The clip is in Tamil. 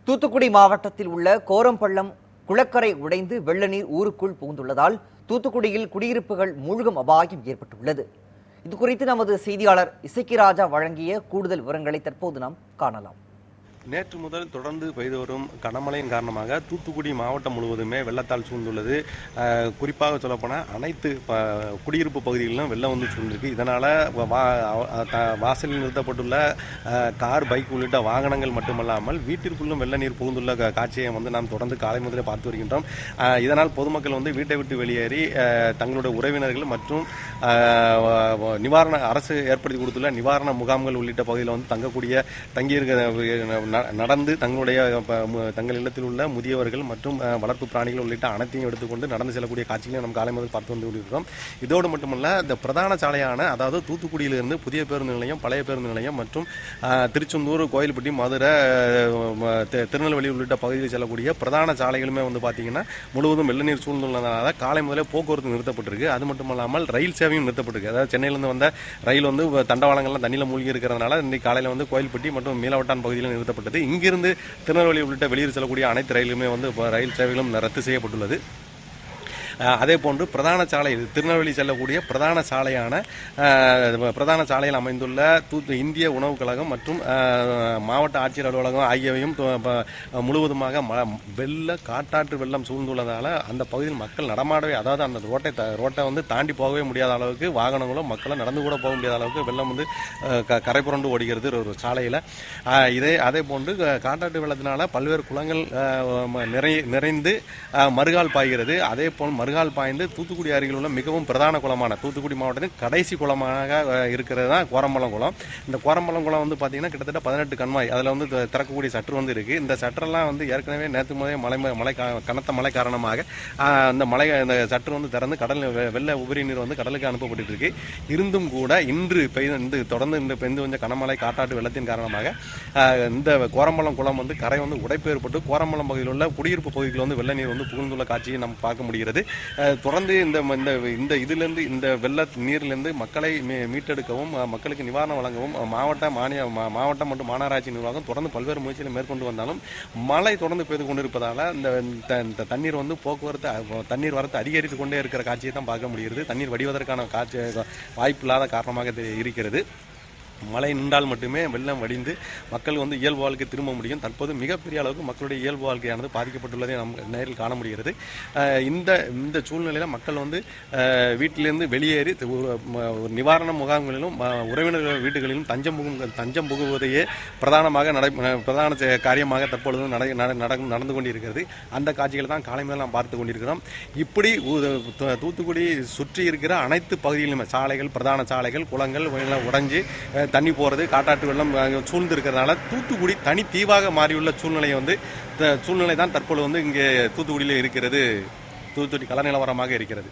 தூத்துக்குடி மாவட்டத்தில் உள்ள கோரம்பள்ளம் குளக்கரை உடைந்து வெள்ள நீர் ஊருக்குள் புகுந்துள்ளதால் தூத்துக்குடியில் குடியிருப்புகள் மூழ்கும் அபாயம் ஏற்பட்டுள்ளது. இதுகுறித்து நமது செய்தியாளர் இசைக்கிராஜா வழங்கிய கூடுதல் விவரங்களை தற்போது நாம் காணலாம். நேற்று முதல் தொடர்ந்து பெய்து வரும் கனமழையின் காரணமாக தூத்துக்குடி மாவட்டம் முழுவதுமே வெள்ளத்தால் சூழ்ந்துள்ளது. குறிப்பாக சொல்லப்போனால் அனைத்து குடியிருப்பு பகுதிகளிலும் வெள்ளம் வந்து சூழ்ந்திருக்கு. இதனால் வாசலில் நிறுத்தப்பட்டுள்ள கார், பைக் உள்ளிட்ட வாகனங்கள் மட்டுமல்லாமல் வீட்டிற்குள்ளும் வெள்ள நீர் புகுந்துள்ள காட்சியை வந்து நாம் தொடர்ந்து காலை முதலே பார்த்து வருகின்றோம். இதனால் பொதுமக்கள் வந்து வீட்டை விட்டு வெளியேறி தங்களுடைய உறவினர்கள் மற்றும் அரசு ஏற்படுத்தி கொடுத்துள்ள நிவாரண முகாம்கள் உள்ளிட்ட பகுதியில் வந்து தங்கியிருக்க நடந்து தங்கள் இல்லத்தில் உள்ள முதியவர்கள் மற்றும் வளர்ப்பு பிராணிகள் உள்ளிட்ட அனைத்தையும் எடுத்துக்கொண்டு நடந்து செல்லக்கூடிய காட்சிகளை நம்ம காலை முதல் பார்த்து வந்து கொண்டிருக்கிறோம். இதோடு மட்டுமல்ல, இந்த பிரதான சாலையான அதாவது தூத்துக்குடியிலிருந்து புதிய பேருந்து நிலையம், பழைய பேருந்து நிலையம் மற்றும் திருச்செந்தூர், கோயில்பட்டி, மதுரை, திருநெல்வேலி உள்ளிட்ட பகுதியில் செல்லக்கூடிய பிரதான சாலைகளுமே வந்து பார்த்தீங்கன்னா முழுவதும் வெள்ள நீர் சூழ்ந்துள்ளதால காலை முதலே போக்குவரத்து நிறுத்தப்பட்டிருக்கு. அது மட்டுமல்லாமல் ரயில் சேவையும் நிறுத்தப்பட்டிருக்கு. அதாவது சென்னையிலிருந்து வந்த ரயில் வந்து தண்டவாளங்கள்லாம் தண்ணியில் மூழ்கி இருக்கிறதுனால இன்னைக்கு காலையில் வந்து கோயில்பட்டி மற்றும் மீளவட்டான் பகுதியில் நிறுத்தப்பட்டது. இங்கிருந்து திருநெல்வேலி உள்ளிட்ட வெளியூர் செல்லக்கூடிய அனைத்து ரயிலுமே வந்து ரயில் சேவைகளும் ரத்து செய்யப்பட்டுள்ளது. அதே போன்று பிரதான சாலை, திருநெல்வேலி செல்லக்கூடிய பிரதான சாலையில் அமைந்துள்ள இந்திய உணவுக் கழகம் மற்றும் மாவட்ட ஆட்சியர் அலுவலகம் ஆகியவையும் முழுவதுமாக வெள்ள காட்டாற்று வெள்ளம் சூழ்ந்துள்ளதால் அந்த பகுதியில் மக்கள் நடமாடவே, அதாவது அந்த ரோட்டை வந்து தாண்டி போகவே முடியாத அளவுக்கு வாகனங்களும் மக்களும் நடந்து கூட போக முடியாத அளவுக்கு வெள்ளம் வந்து கரை புரண்டு ஓடுகிறது ஒரு சாலையில். அதே போன்று காட்டாற்று வெள்ளத்தினால பல்வேறு குளங்கள் நிறைந்து மறுகால் பாய்கிறது. அதே போல் மறுகால் பாய்ந்து தூத்துக்குடி அருகில் உள்ள மிகவும் பிரதான குளமான தூத்துக்குடி மாவட்டத்தின் கடைசி குளமாக இருக்கிறது தான் கோரம்பள்ளம் குளம். இந்த கோரம்பள்ளம் குளம் வந்து பார்த்தீங்கன்னா கிட்டத்தட்ட 18 கண்மாய் அதில் வந்து திறக்கக்கூடிய சற்று வந்து இருக்கு. இந்த சற்றெல்லாம் வந்து ஏற்கனவே நேற்று முதலே கனத்த மழை காரணமாக இந்த சற்று வந்து திறந்து கடல் வெள்ள உபரி நீர் வந்து கடலுக்கு அனுப்பப்பட்டு இருக்கு. இருந்தும் கூட இன்று தொடர்ந்து பெய்து வந்த கனமழை காட்டாற்று வெள்ளத்தின் காரணமாக இந்த கோரம்பள்ளம் குளம் வந்து கரை வந்து உடைப்பு ஏற்பட்டு கோரம்பள்ளம் பகுதியில் உள்ள குடியிருப்பு பகுதியில் வந்து வெள்ள நீர் வந்து புகுந்துள்ள காட்சியை நம்ம பார்க்க முடிகிறது. தொடர்ந்து இதிலிருந்து இந்த வெள்ள நீரிலிருந்து மக்களை மீட்டெடுக்கவும் மக்களுக்கு நிவாரணம் வழங்கவும் மாவட்டம் மற்றும் மாநகராட்சி நிர்வாகம் தொடர்ந்து பல்வேறு முயற்சிகளை மேற்கொண்டு வந்தாலும் மழை தொடர்ந்து பெய்து கொண்டிருப்பதால் இந்த தண்ணீர் வந்து தண்ணீர் வரத்து அதிகரித்து கொண்டே இருக்கிற காட்சியை தான் பார்க்க முடிகிறது. தண்ணீர் வடிவதற்கான வாய்ப்பு இல்லாத காரணமாக இருக்கிறது. மழை நின்றால் மட்டுமே வெள்ளம் வடிந்து மக்கள் வந்து இயல்பு வாழ்க்கை திரும்ப முடியும். தற்போது மிகப்பெரிய அளவுக்கு மக்களுடைய இயல்பு வாழ்க்கையானது பாதிக்கப்பட்டுள்ளதை நாம் நேரில் காண முடிகிறது. இந்த சூழ்நிலையில் மக்கள் வந்து வீட்டிலிருந்து வெளியேறி நிவாரண முகாம்களிலும் உறவினர்கள் வீடுகளிலும் தஞ்சம் புகுவதையே பிரதான காரியமாக தற்பொழுது நடந்து கொண்டிருக்கிறது. அந்த காட்சிகளை தான் காலை மேல் நாம் பார்த்து கொண்டிருக்கிறோம். இப்படி தூத்துக்குடி சுற்றி இருக்கிற அனைத்து பகுதிகளிலுமே சாலைகள், பிரதான சாலைகள், குளங்கள் உடைஞ்சு தண்ணி போறது, காட்டாற்று வெள்ளம் சூழ்ந்து இருக்கிறதுனால தூத்துக்குடி தனி தீவாக மாறியுள்ள சூழ்நிலை தான் தற்பொழுது வந்து இங்கே தூத்துக்குடியில் இருக்கிறது. தூத்துக்குடி கள நிலவரமாக இருக்கிறது.